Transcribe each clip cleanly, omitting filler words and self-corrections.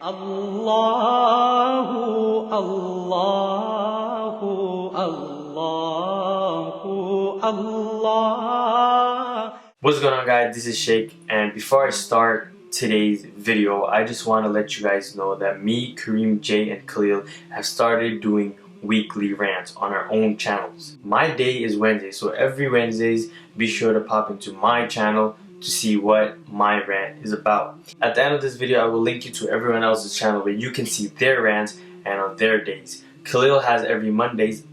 Allahu, Allahu, Allahu, Allah. What's going on, guys? This is Sheikh, and before I start today's video, I just want to let you guys know that me, Kareem, Jay, and Khalil have started doing weekly rants on our own channels. My day is Wednesday, so every Wednesdays be sure to pop into my channel to see what my rant is about. At the end of this video, I will link you to everyone else's channel where you can see their rants and on their days. Khalil has every Mondays,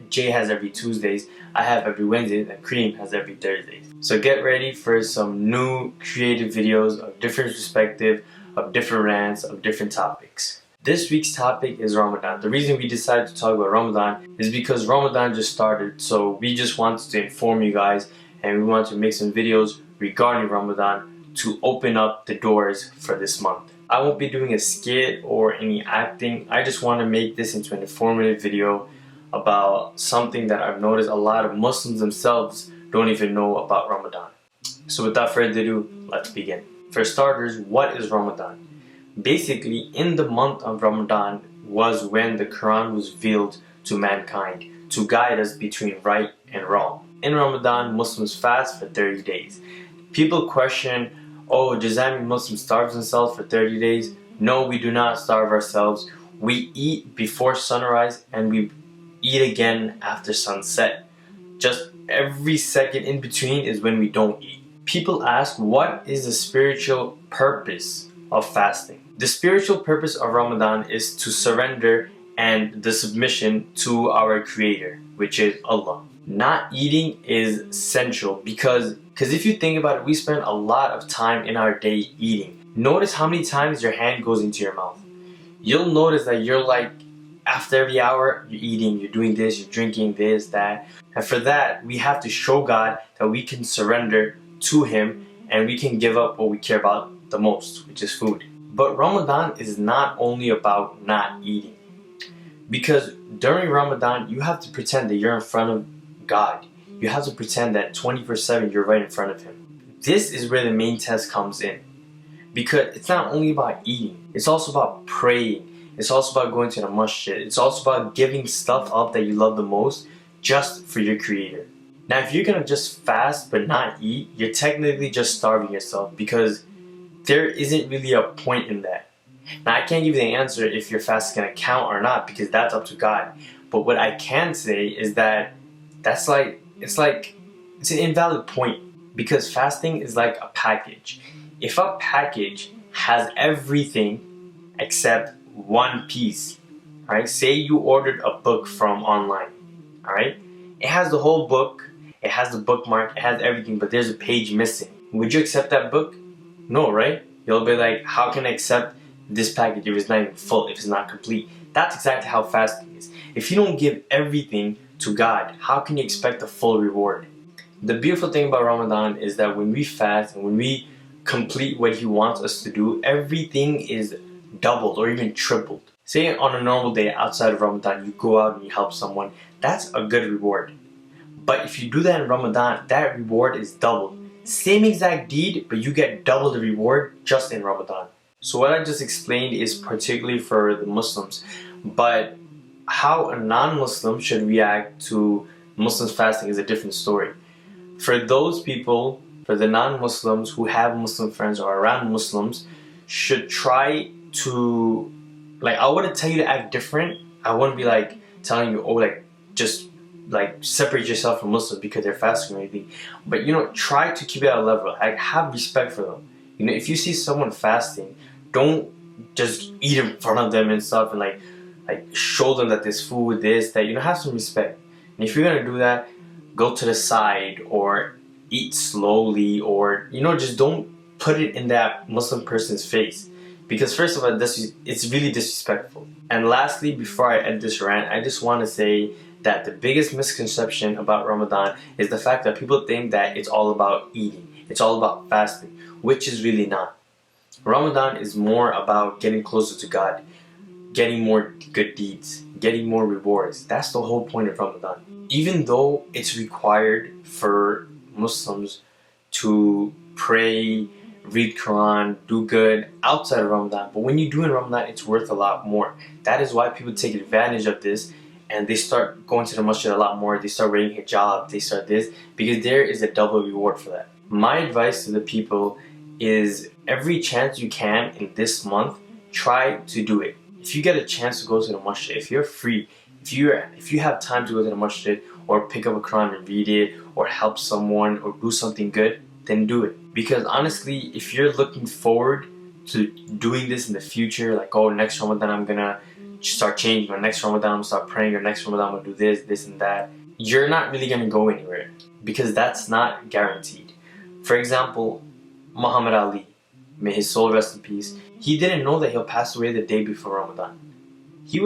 Jay has every Tuesdays, I have every Wednesday, and Kareem has every Thursday. So get ready for some new creative videos of different perspective, of different rants, of different topics. This week's topic is Ramadan. The reason we decided to talk about Ramadan is because Ramadan just started, so we just wanted to inform you guys and we want to make some videos regarding Ramadan to open up the doors for this month. I won't be doing a skit or any acting. I just want to make this into an informative video about something that I've noticed a lot of Muslims themselves don't even know about Ramadan. So without further ado, let's begin. For starters, what is Ramadan? Basically, in the month of Ramadan was when the Quran was revealed to mankind to guide us between right and wrong. In Ramadan, Muslims fast for 30 days. People question, oh, does that mean Muslims starve themselves for 30 days? No, we do not starve ourselves. We eat before sunrise and we eat again after sunset. Just every second in between is when we don't eat. People ask, what is the spiritual purpose of fasting? The spiritual purpose of Ramadan is to surrender and the submission to our Creator, which is Allah. Not eating is essential because if you think about it, we spend a lot of time in our day eating. Notice how many times your hand goes into your mouth. You'll notice that you're like, after every hour, you're eating, you're doing this, you're drinking this, that. And for that, we have to show God that we can surrender to Him and we can give up what we care about the most, which is food. But Ramadan is not only about not eating. Because during Ramadan, you have to pretend that you're in front of God. You have to pretend that 24/7 you're right in front of Him. This is where the main test comes in. Because it's not only about eating, it's also about praying. It's also about going to the masjid. It's also about giving stuff up that you love the most just for your Creator. Now, if you're gonna just fast but not eat, you're technically just starving yourself because there isn't really a point in that. Now, I can't give you the answer if your fast is gonna count or not because that's up to God. But what I can say is that it's an invalid point because fasting is like a package. If a package has everything except one piece, alright? Say you ordered a book from online, alright? It has the whole book, it has the bookmark, it has everything, but there's a page missing. Would you accept that book? No, right? You'll be like, how can I accept this package if it's not even full, if it's not complete? That's exactly how fasting is. If you don't give everything to God, how can you expect a full reward? The beautiful thing about Ramadan is that when we fast and when we complete what He wants us to do, everything is doubled or even tripled. Say on a normal day outside of Ramadan, you go out and you help someone, that's a good reward. But if you do that in Ramadan, that reward is doubled. Same exact deed, but you get double the reward just in Ramadan. So what I just explained is particularly for the Muslims, but how a non-Muslim should react to Muslims fasting is a different story. For those people, for the non-Muslims who have Muslim friends or around Muslims, should try to, like, I wouldn't tell you to act different. I wouldn't be like telling you, oh, like, just like separate yourself from Muslims because they're fasting or anything. But try to keep it at a level. Like, have respect for them. If you see someone fasting, don't just eat in front of them and stuff and like show them that there's food, this, that. Have some respect. And if you're gonna do that, go to the side or eat slowly, or just don't put it in that Muslim person's face. Because first of all, it's really disrespectful. And lastly, before I end this rant, I just want to say that the biggest misconception about Ramadan is the fact that people think that it's all about eating. It's all about fasting, which is really not. Ramadan is more about getting closer to God, getting more good deeds, getting more rewards. That's the whole point of Ramadan. Even though it's required for Muslims to pray, read Quran, do good outside of Ramadan. But when you do in Ramadan, it's worth a lot more. That is why people take advantage of this and they start going to the masjid a lot more. They start wearing hijab, they start this, because there is a double reward for that. My advice to the people is every chance you can in this month, try to do it. If you get a chance to go to the masjid, if you're free, if you have time to go to the masjid or pick up a Quran and read it or help someone or do something good, then do it. Because honestly, if you're looking forward to doing this in the future, like, oh, next Ramadan I'm gonna start changing, or next Ramadan I'm gonna start praying, or next Ramadan I'm gonna do this and that, you're not really gonna go anywhere, because that's not guaranteed. For example, Muhammad Ali, may his soul rest in peace, he didn't know that he'll pass away the day before Ramadan.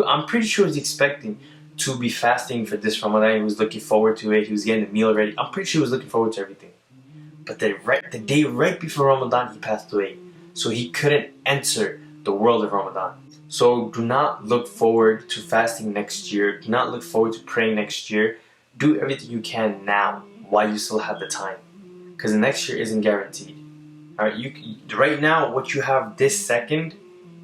I'm pretty sure he's expecting to be fasting for this Ramadan. He was looking forward to it. He was getting the meal ready. I'm pretty sure he was looking forward to everything. But the day right before Ramadan, he passed away. So he couldn't enter the world of Ramadan. So do not look forward to fasting next year. Do not look forward to praying next year. Do everything you can now while you still have the time. Because the next year isn't guaranteed. Alright, right now, what you have this second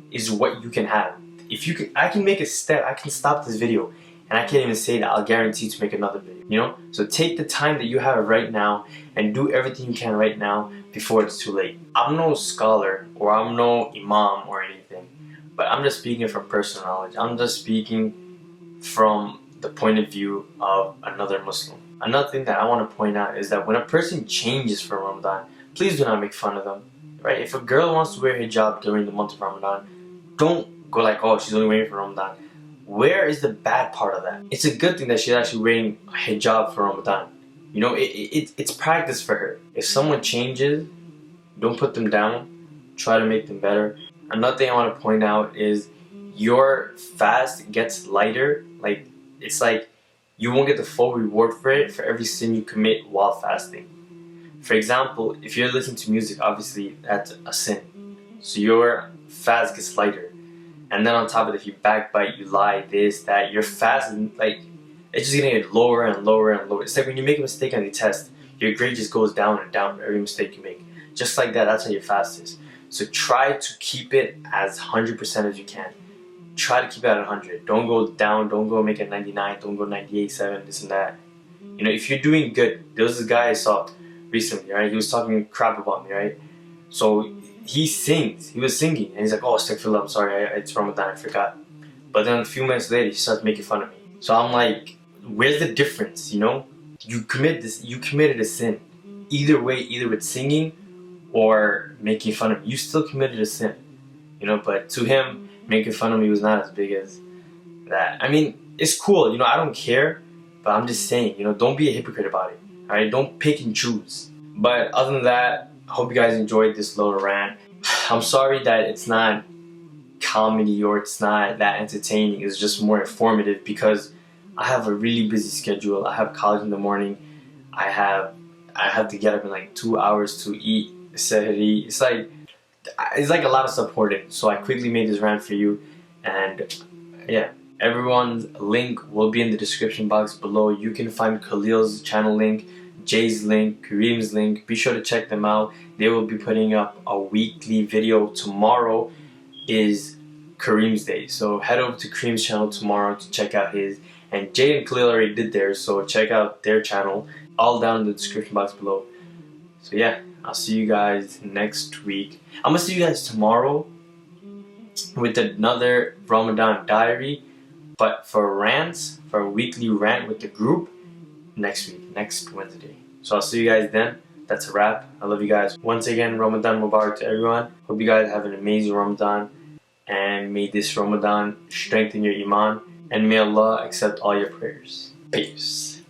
is what you can have. If you can, I can make a step. I can stop this video, and I can't even say that I'll guarantee to make another video. You know, so take the time that you have right now and do everything you can right now before it's too late. I'm no scholar or I'm no imam or anything, but I'm just speaking from personal knowledge. I'm just speaking from the point of view of another Muslim. Another thing that I want to point out is that when a person changes for Ramadan, please do not make fun of them. Right? If a girl wants to wear hijab during the month of Ramadan, don't go like, oh, she's only waiting for Ramadan. Where is the bad part of that? It's a good thing that she's actually wearing hijab for Ramadan. You know, it's practice for her. If someone changes, don't put them down. Try to make them better. Another thing I want to point out is your fast gets lighter. Like, it's like you won't get the full reward for it for every sin you commit while fasting. For example, if you're listening to music, obviously that's a sin. So your fast gets lighter. And then on top of it, if you backbite, you lie, this, that, your fast is like, it's just gonna get lower and lower and lower. It's like when you make a mistake on the test, your grade just goes down and down for every mistake you make. Just like that, that's how your fast is. So try to keep it as 100% as you can. Try to keep it at 100. Don't go down, don't go make it 99, don't go 98.7, this and that. You know, if you're doing good, there was this guy I saw recently, right? He was talking crap about me, right? So he sings, he was singing, and he's like, oh, astaghfirullah, I'm sorry, it's Ramadan, I forgot. But then a few minutes later, he starts making fun of me. So I'm like, where's the difference, you know? You committed a sin. Either way, either with singing or making fun of me, you still committed a sin. You know, but to him, making fun of me was not as big as that. I mean, it's cool, you know, I don't care, but I'm just saying, you know, don't be a hypocrite about it. Alright, don't pick and choose. But other than that, I hope you guys enjoyed this little rant. I'm sorry that it's not comedy or it's not that entertaining. It's just more informative because I have a really busy schedule. I have college in the morning. I have to get up in like 2 hours to eat sehri. It's like a lot of supporting. So I quickly made this rant for you, and yeah. Everyone's link will be in the description box below. You can find Khalil's channel link, Jay's link, Kareem's link. Be sure to check them out. They will be putting up a weekly video. Tomorrow is Kareem's day, so head over to Kareem's channel tomorrow to check out his. And Jay and Khalil already did theirs, so check out their channel. All down in the description box below. So yeah, I'll see you guys next week. I'm gonna see you guys tomorrow with another Ramadan diary. But for rants, for a weekly rant with the group, next week, next Wednesday. So I'll see you guys then. That's a wrap. I love you guys. Once again, Ramadan Mubarak to everyone. Hope you guys have an amazing Ramadan. And may this Ramadan strengthen your iman. And may Allah accept all your prayers. Peace.